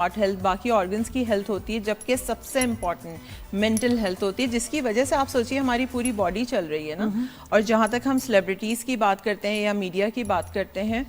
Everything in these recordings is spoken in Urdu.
ہارٹ ہیلتھ, باقی آرگنس کی ہیلتھ ہوتی ہے, جبکہ سب سے امپورٹنٹ مینٹل ہیلتھ ہوتی ہے, جس کی وجہ سے آپ سوچیے ہماری پوری باڈی چل رہی ہے نا. اور جہاں تک ہم سیلیبریٹیز کی بات کرتے ہیں یا میڈیا کی بات کرتے ہیں,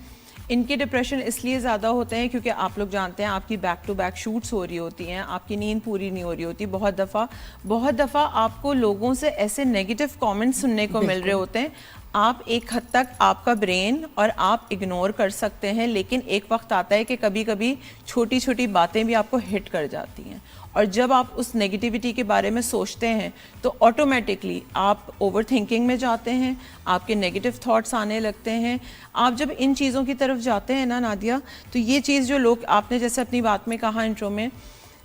ان کے ڈپریشن اس لیے زیادہ ہوتے ہیں کیونکہ آپ لوگ جانتے ہیں آپ کی بیک ٹو بیک شوٹس ہو رہی ہوتی ہیں, آپ کی نیند پوری نہیں ہو رہی ہوتی. بہت دفعہ آپ کو لوگوں سے ایسے نیگیٹو کامنٹ سننے کو مل رہے ہوتے ہیں, آپ ایک حد تک آپ کا برین اور آپ اگنور کر سکتے ہیں, لیکن ایک وقت آتا ہے کہ کبھی کبھی چھوٹی چھوٹی باتیں بھی آپ کو ہٹ کر جاتی ہیں, اور جب آپ اس نیگیٹیوٹی کے بارے میں سوچتے ہیں تو آٹومیٹکلی آپ اوور تھنکنگ میں جاتے ہیں, آپ کے نیگیٹو تھاٹس آنے لگتے ہیں. آپ جب ان چیزوں کی طرف جاتے ہیں نا نادیہ, تو یہ چیز جو لوگ, آپ نے جیسے اپنی بات میں کہا انٹرو میں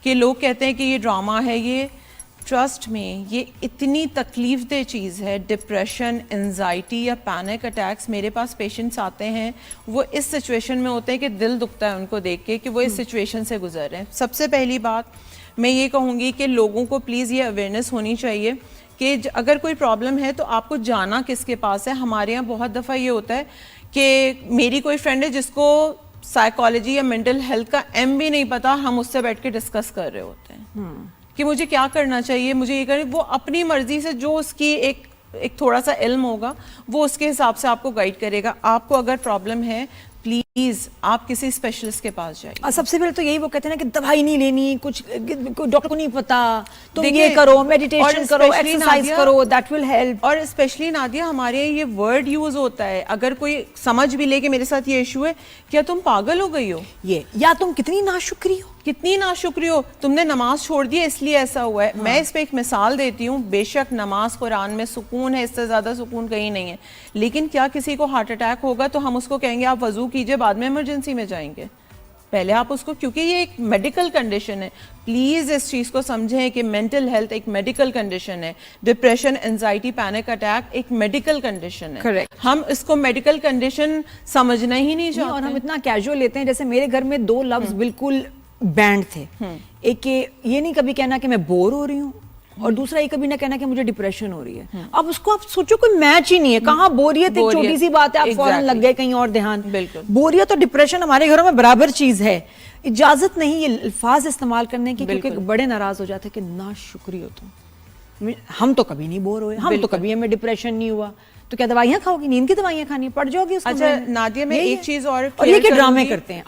کہ لوگ کہتے ہیں کہ یہ ڈرامہ ہے, یہ ٹرسٹ میں یہ اتنی تکلیف دہ چیز ہے. ڈپریشن, انزائٹی یا پینک اٹیکس, میرے پاس پیشنٹس آتے ہیں وہ اس سچویشن میں ہوتے ہیں کہ دل دکھتا ہے ان کو دیکھ کے کہ وہ اس سچویشن سے گزر رہے ہیں. سب سے پہلی بات میں یہ کہوں گی کہ لوگوں کو پلیز یہ اویئرنیس ہونی چاہیے کہ اگر کوئی پرابلم ہے تو آپ کو جانا کس کے پاس ہے. ہمارے یہاں بہت دفعہ یہ ہوتا ہے کہ میری کوئی فرینڈ ہے جس کو سائیکالوجی یا مینٹل ہیلتھ کا ایم بھی نہیں پتا, ہم اس سے بیٹھ کے ڈسکس کر رہے ہوتے ہیں کہ مجھے کیا کرنا چاہیے, مجھے یہ کریں. وہ اپنی مرضی سے جو اس کی ایک تھوڑا سا علم ہوگا وہ اس کے حساب سے آپ کو گائیڈ کرے گا. آپ کو اگر پرابلم ہے پلیز آپ کسی اسپیشلسٹ کے پاس جائیے. سب سے پہلے تو یہی وہ کہتے ہیں نا کہ دوائی نہیں لینی, کچھ ڈاکٹر کو نہیں پتا, تم یہ کرو, میڈیٹیشن کرو, ایکسرسائز کرو, دیٹ ول ہیلپ. اور اسپیشلی نادیہ ہمارے یہ ورڈ یوز ہوتا ہے, اگر کوئی سمجھ بھی لے کہ میرے ساتھ یہ ایشو ہے, کیا تم پاگل ہو گئی ہو, یہ یا تم کتنی ناشکری ہو, کتنی ناشکری ہو, تم نے نماز چھوڑ دی اس لیے ایسا ہوا ہے. میں اس پہ ایک مثال دیتی ہوں, بے شک نماز قرآن میں سکون ہے, اس سے زیادہ سکون کہیں نہیں ہے, لیکن کیا کسی کو ہارٹ اٹیک ہوگا تو ہم اس کو کہیں گے آپ وضو کیجئے بعد میں ایمرجنسی میں جائیں گے؟ پہلے آپ اس کو, کیونکہ یہ ایک میڈیکل کنڈیشن ہے. پلیز اس چیز کو سمجھیں کہ مینٹل ہیلتھ ایک میڈیکل کنڈیشن ہے. ڈپریشن, انزائٹی, پینک اٹیک ایک میڈیکل کنڈیشن ہے. ہم اس کو میڈیکل کنڈیشن سمجھنا ہی نہیں چاہتے, اور ہم اتنا کیجول لیتے ہیں. جیسے میرے گھر میں 2 لفظ بالکل بینڈ تھے, ایک کہ یہ نہیں کبھی کہنا کہ میں بور ہو رہی ہوں, اور دوسرا یہ کبھی نہ کہنا کہ مجھے ڈپریشن ہو رہی ہے. اب اس کو آپ سوچو کوئی میچ ہی نہیں ہے, کہاں بوریت ایک چھوٹی سی بات ہے, آپ فوراً لگ گئے کہیں اور دھیان. بوریت اور ڈپریشن ہمارے گھروں میں برابر چیز ہے. اجازت نہیں یہ الفاظ استعمال کرنے کی, کیونکہ بڑے ناراض ہو جاتے ہیں کہ ناشکری ہو تم, ہم تو کبھی نہیں بور ہوئے, ہم تو کبھی ہمیں ڈپریشن نہیں ہوا, تو کیا دوائیاں کھاؤ گی, نیند کی دوائیاں کھانی پڑ جاؤ گی. اچھا نادیہ میں ایک چیز اور یہ کہ ڈرامے کرتے ہیں,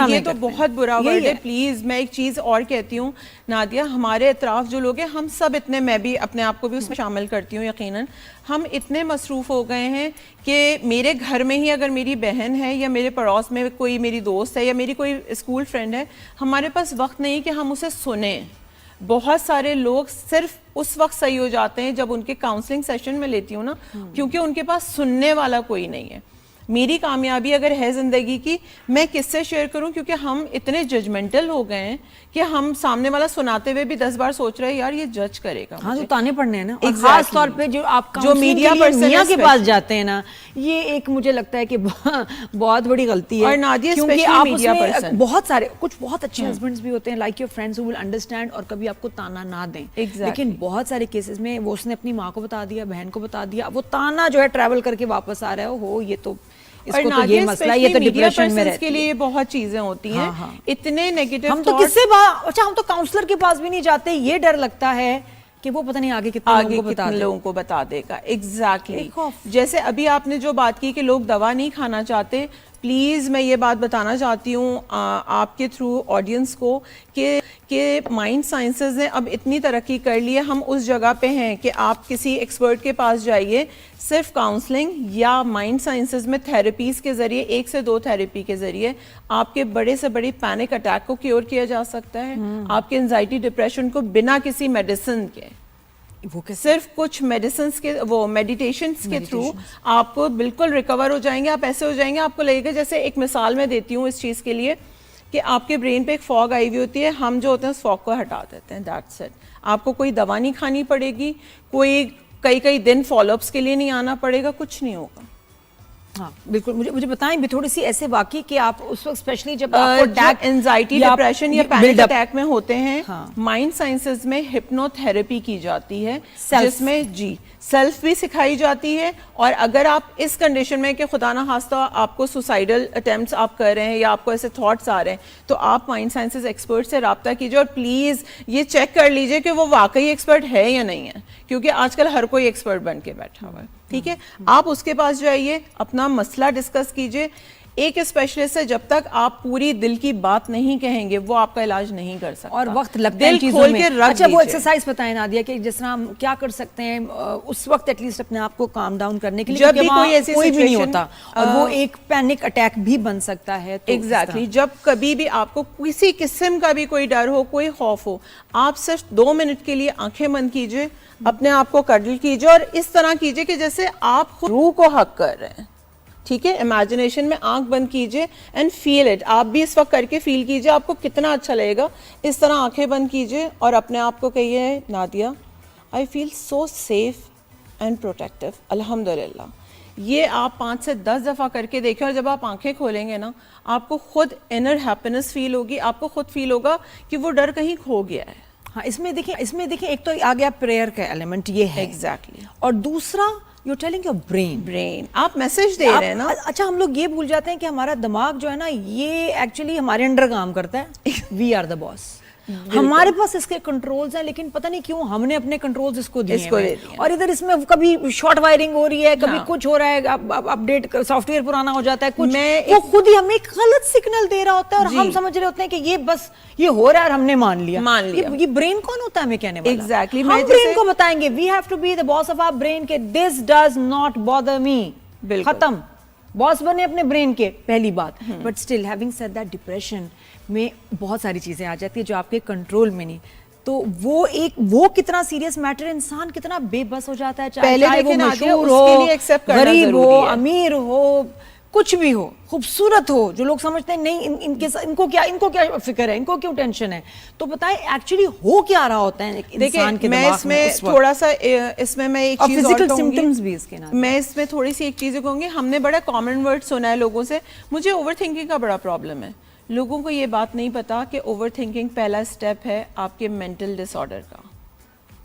یہ تو بہت برا ورڈ ہے. پلیز میں ایک چیز اور کہتی ہوں نادیہ, ہمارے اطراف جو لوگ ہیں ہم سب اتنے, میں بھی اپنے آپ کو بھی اس میں شامل کرتی ہوں یقیناً, ہم اتنے مصروف ہو گئے ہیں کہ میرے گھر میں ہی اگر میری بہن ہے یا میرے پڑوس میں کوئی میری دوست ہے یا میری کوئی اسکول فرینڈ ہے, ہمارے پاس وقت نہیں کہ ہم اسے سنیں. بہت سارے لوگ صرف اس وقت صحیح ہو جاتے ہیں جب ان کے کاؤنسلنگ سیشن میں لیتی ہوں نا, کیونکہ ان کے پاس سننے والا کوئی نہیں ہے. میری کامیابی اگر ہے زندگی کی, میں کس سے شیئر کروں, کیونکہ ہم اتنے ججمنٹل ہو گئے ہیں کہ ہم سامنے والا سناتے ہوئے بھی 10 بار سوچ رہے ہیں یار یہ جج کرے گا. ہاں, جو تانے پڑھنے ہیں نا, اور خاص طور پہ جو آپ جو میڈیا میاں کے پاس جاتے ہیں نا, یہ ایک مجھے لگتا ہے کہ بہت بڑی غلطی ہے. اور نادیہ کیونکہ آپ اس میں بہت سارے, کچھ بہت اچھے ہسبینڈز بھی ہوتے ہیں like your friends who will understand, اور کبھی آپ کو تانا نہ دیں. لیکن بہت سارے کیسز میں وہ اس نے اپنی ماں کو بتا دیا, بہن کو بتا دیا, وہ تانا جو ہے ٹریول کر کے واپس آ رہا ہے, ہو یہ تو اس کو تو یہ مسئلہ, یہ تو ڈپریشن میں رہتی ہے. کے لیے بہت چیزیں ہوتی ہیں, اتنے نیگیٹو. ہم تو کس سے اچھا ہم تو کاؤنسلر کے پاس بھی نہیں جاتے, یہ ڈر لگتا ہے کہ وہ پتہ نہیں آگے کتنے لوگوں کو بتا دے گا. ایگزیکٹلی. جیسے ابھی آپ نے جو بات کی کہ لوگ دوا نہیں کھانا چاہتے, پلیز میں یہ بات بتانا چاہتی ہوں آپ کے تھرو آڈینس کو کہ مائنڈ سائنسز نے اب اتنی ترقی کر لی ہے, ہم اس جگہ پہ ہیں کہ آپ کسی ایکسپرٹ کے پاس جائیے, صرف کاؤنسلنگ یا مائنڈ سائنسز میں تھیراپیز کے ذریعے, 1 سے 2 تھیراپی کے ذریعے آپ کے بڑے سے بڑی پینک اٹیک کو کیور کیا جا سکتا ہے, آپ کے انزائٹی ڈپریشن کو بنا کسی میڈیسن کے, صرف کچھ میڈیسنز کے, وہ میڈیٹیشنز کے تھرو آپ کو بالکل ریکور ہو جائیں گے. آپ ایسے ہو جائیں گے, آپ کو لگے گا جیسے, ایک مثال میں دیتی ہوں اس چیز کے لیے, کہ آپ کے برین پہ ایک فوگ آئی ہوئی ہوتی ہے, ہم جو ہوتے ہیں اس فوگ کو ہٹا دیتے ہیں, دیٹس اٹ. آپ کو کوئی دوا نہیں کھانی پڑے گی, کوئی کئی دن فالو اپس کے لیے نہیں آنا پڑے گا, کچھ نہیں ہوگا. ہاں بالکل. مجھے بتائیں بھی تھوڑی سی ایسے واقعی کہ آپ اس وقت اسپیشلی جب اینزائٹی ڈپریشن یا پینک اٹیک میں ہوتے ہیں, مائنڈ سائنسز میں ہپنو تھراپی کی جاتی ہے جس میں سیلف بھی سکھائی جاتی ہے, اور اگر آپ اس کنڈیشن میں کہ خدا نہ خواستہ آپ کو سوسائڈل اٹیمپٹس آپ کر رہے ہیں یا آپ کو ایسے تھاٹس آ رہے ہیں, تو آپ مائنڈ سائنسز ایکسپرٹ سے رابطہ کیجیے, اور پلیز یہ چیک کر لیجیے کہ وہ واقعی ایکسپرٹ ہے یا نہیں ہے, کیونکہ آج کل ہر کوئی ایکسپرٹ بن کے بیٹھا ہوا ہے. ٹھیک ہے, آپ اس کے پاس جائیے, اپنا مسئلہ ڈسکس کیجیے. ایک اسپیشلسٹ سے جب تک آپ پوری دل کی بات نہیں کہیں گے وہ آپ کا علاج نہیں کر سکتا, اور وقت لگتا ہے چیزوں میں. اچھا وہ ایکسرسائز بتائیں نادیہ کہ جس طرح ہم کیا کر سکتے ہیں اس وقت ایٹ لیسٹ اپنے آپ کو کام ڈاؤن کرنے کے لیے, جب بھی کوئی ایسی کوئی بھی نہیں ہوتا اور وہ ایک پینک اٹیک بھی بن سکتا ہے. ایگزیکٹلی, جب کبھی بھی آپ کو کسی قسم کا بھی کوئی ڈر ہو, کوئی خوف ہو, آپ صرف 2 منٹ کے لیے آنکھیں بند کیجیے, اپنے آپ کو کڈل کیجیے اور اس طرح کیجیے کہ جیسے آپ روح کو حق کر رہے ہیں. ٹھیک ہے, امیجنیشن میں آنکھ بند کیجیے اینڈ فیل اٹ. آپ بھی اس وقت کر کے فیل کیجیے آپ کو کتنا اچھا لگے گا. اس طرح آنکھیں بند کیجیے اور اپنے آپ کو کہیے, Nadia I feel so safe and protective, الحمدللہ. یہ آپ 5 سے 10 دفعہ کر کے دیکھیں, اور جب آپ آنکھیں کھولیں گے نا آپ کو خود انر ہیپینس فیل ہوگی, آپ کو خود فیل ہوگا کہ وہ ڈر کہیں کھو گیا ہے. ہاں اس میں دیکھیں ایک تو آ گیا پریئر کا ایلیمنٹ, یہ ہے ایگزیکٹلی, اور دوسرا you're telling your brain آپ میسج دے رہے ہیں نا. اچھا ہم لوگ یہ بھول جاتے ہیں کہ ہمارا دماغ جو ہے نا یہ ایکچولی ہمارے انڈر کام کرتا ہے. وی آر دا باس, ہمارے پاس اس کے کنٹرولز ہیں, لیکن پتہ نہیں کیوں ہم نے اپنے کنٹرولز اس کو دیے ہیں, اور ادھر اس میں کبھی شارٹ وائرنگ ہو رہی ہے, کبھی کچھ ہو رہا ہے, اپڈیٹ سافٹ ویئر پرانا ہو جاتا ہے, کچھ وہ خود ہی ہمیں ایک غلط سگنل دے رہا ہوتا ہے, اور ہم سمجھ رہے ہوتے ہیں کہ یہ بس یہ ہو رہا ہے اور ہم نے مان لیا. یہ برین کون ہوتا ہے ہمیں کہنے والا؟ ایگزیکٹلی, ہم برین کو بتائیں گے we have to be the boss of our brain کہ this does not bother me. ختم, باس بنے اپنے برین کے, پہلی بات. But still having said that depression میں بہت ساری چیزیں آ جاتی ہیں جو آپ کے کنٹرول میں نہیں, تو وہ کتنا سیریس میٹر, انسان کتنا بے بس ہو جاتا ہے, چاہے وہ مشہور ہو, غریب ہو, امیر ہو, کچھ بھی ہو, خوبصورت ہو, جو لوگ سمجھتے ہیں نہیں ان کو کیا فکر ہے, ان کو کیوں ٹینشن ہے. تو بتائیں ایکچولی ہو کیا رہا ہوتا ہے انسان کے دماغ میں. تھوڑا سا اس میں ایک چیز اور کہوں گی, میں اس میں تھوڑی سی ایک چیز کہوں گی. ہم نے بڑا کامن ورڈ سنا ہے لوگوں سے, مجھے اوور تھنکنگ کا بڑا پرابلم ہے. لوگوں کو یہ بات نہیں پتا کہ اوور تھنکنگ پہلا اسٹیپ ہے آپ کے مینٹل ڈس آرڈر کا.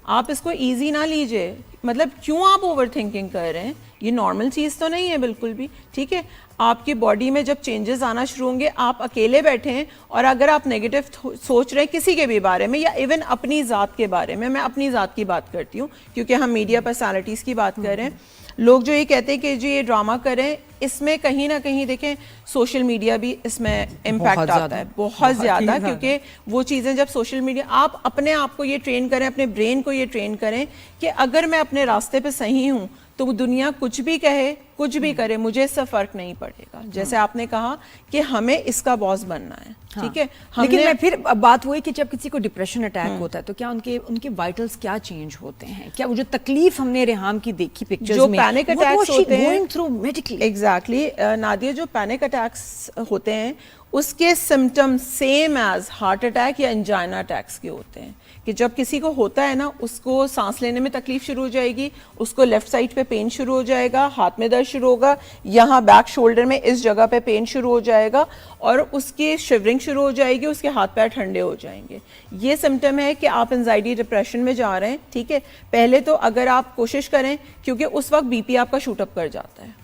آپ اس کو ایزی نہ لیجئے, مطلب کیوں آپ اوور تھنکنگ کر رہے ہیں, یہ نارمل چیز تو نہیں ہے بالکل بھی. ٹھیک ہے, آپ کی باڈی میں جب چینجز آنا شروع ہوں گے, آپ اکیلے بیٹھے ہیں اور اگر آپ نیگیٹو سوچ رہے ہیں کسی کے بھی بارے میں یا ایون اپنی ذات کے بارے میں اپنی ذات کی بات کرتی ہوں کیونکہ ہم میڈیا پرسنالٹیز کی بات کر رہے ہیں, لوگ جو یہ کہتے ہیں کہ جی یہ ڈرامہ کریں, اس میں کہیں نہ کہیں دیکھیں سوشل میڈیا بھی اس میں امپیکٹ آتا ہے بہت زیادہ, کیونکہ وہ چیزیں جب سوشل میڈیا, آپ اپنے آپ کو یہ ٹرین کریں, اپنے برین کو یہ ٹرین کریں کہ اگر میں اپنے راستے پہ صحیح ہوں تو دنیا کچھ بھی کہے کچھ بھی کرے مجھے اس سے فرق نہیں پڑے گا. جیسے آپ نے کہا کہ ہمیں اس کا باس بننا ہے. ٹھیک ہے, لیکن میں پھر بات ہوئی کہ جب کسی کو ڈپریشن اٹیک ہوتا ہے تو کیا ان کے وائٹلز کیا چینج ہوتے ہیں, کیا وہ جو تکلیف ہم نے ریحام کی دیکھی پکچرز میں, جو پینک اٹیکس ہوتے ہیں ایگزیکٹلی نادیہ, جو پینک اٹیکس ہوتے ہیں اس کے symptom same as heart attack یا انجائنا اٹیکس کے ہوتے ہیں, کہ جب کسی کو ہوتا ہے نا اس کو سانس لینے میں تکلیف شروع ہو جائے گی, اس کو لیفٹ سائڈ پہ پین شروع ہو جائے گا, ہاتھ میں درد شروع ہوگا, یہاں بیک شولڈر میں اس جگہ پہ پین شروع ہو جائے گا, اور اس کی شیورنگ شروع ہو جائے گی, اس کے ہاتھ پیر ٹھنڈے ہو جائیں گے. یہ سمٹم ہے کہ آپ انزائٹی ڈپریشن میں جا رہے ہیں. ٹھیک ہے, پہلے تو اگر آپ کوشش کریں, کیونکہ اس وقت بی پی آپ کا شوٹ اپ کر جاتا ہے,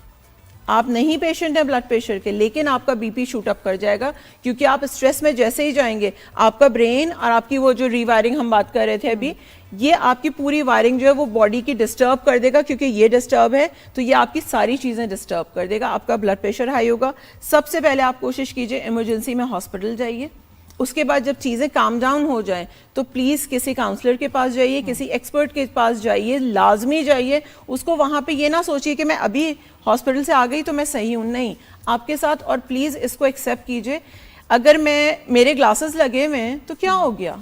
آپ نہیں پیشنٹ ہیں بلڈ پریشر کے لیکن آپ کا بی پی شوٹ اپ کر جائے گا, کیونکہ آپ اسٹریس میں جیسے ہی جائیں گے آپ کا برین اور آپ کی وہ جو ری وائرنگ ہم بات کر رہے تھے ابھی, یہ آپ کی پوری وائرنگ جو ہے وہ باڈی کی ڈسٹرب کر دے گا, کیونکہ یہ ڈسٹرب ہے تو یہ آپ کی ساری چیزیں ڈسٹرب کر دے گا, آپ کا بلڈ پریشر ہائی ہوگا. سب سے پہلے آپ کوشش کیجئے ایمرجنسی میں ہاسپٹل جائیے. اس کے بعد جب چیزیں کام ڈاؤن ہو جائیں تو پلیز کسی کاؤنسلر کے پاس جائیے, کسی ایکسپرٹ کے پاس جائیے, لازمی جائیے. اس کو وہاں پہ یہ نہ سوچیے کہ میں ابھی ہاسپٹل سے آ گئی تو میں صحیح ہوں, نہیں, آپ کے ساتھ. اور پلیز اس کو ایکسیپٹ کیجئے, اگر میرے گلاسز لگے ہوئے ہیں تو کیا ہو گیا,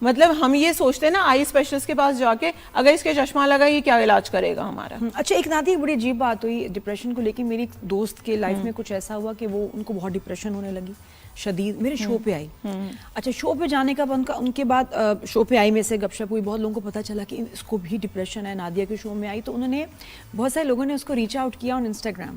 مطلب ہم یہ سوچتے ہیں نا آئی اسپیشلسٹ کے پاس جا کے اگر اس کے چشمہ لگا یہ کیا علاج کرے گا ہمارا. اچھا ایک نادی بڑی عجیب بات ہوئی ڈپریشن کو لے کے, میری دوست کے لائف میں کچھ ایسا ہوا کہ وہ ان کو بہت ڈپریشن ہونے لگی شدید, میرے شو پہ آئی. اچھا شو پہ جانے کا ان کے بعد شو پہ آئی میں سے گپ شپ ہوئی, بہت لوگوں کو پتہ چلا کہ اس کو بھی ڈپریشن ہے. نادیہ کے شو میں آئی تو انہوں نے بہت سارے لوگوں نے اس کو ریچ آؤٹ کیا آن انسٹاگرام,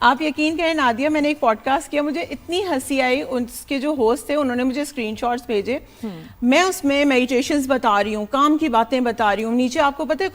آپ یقین کریں نادیہ, میں نے ایک پوڈ کاسٹ کیا, مجھے اتنی ہنسی آئی, اس کے جو ہوسٹ تھے انہوں نے مجھے اسکرین شاٹس بھیجے, میں اس میں میڈیٹیشنز بتا رہی ہوں, کام کی باتیں بتا رہی ہوں, نیچے آپ کو پتہ ہے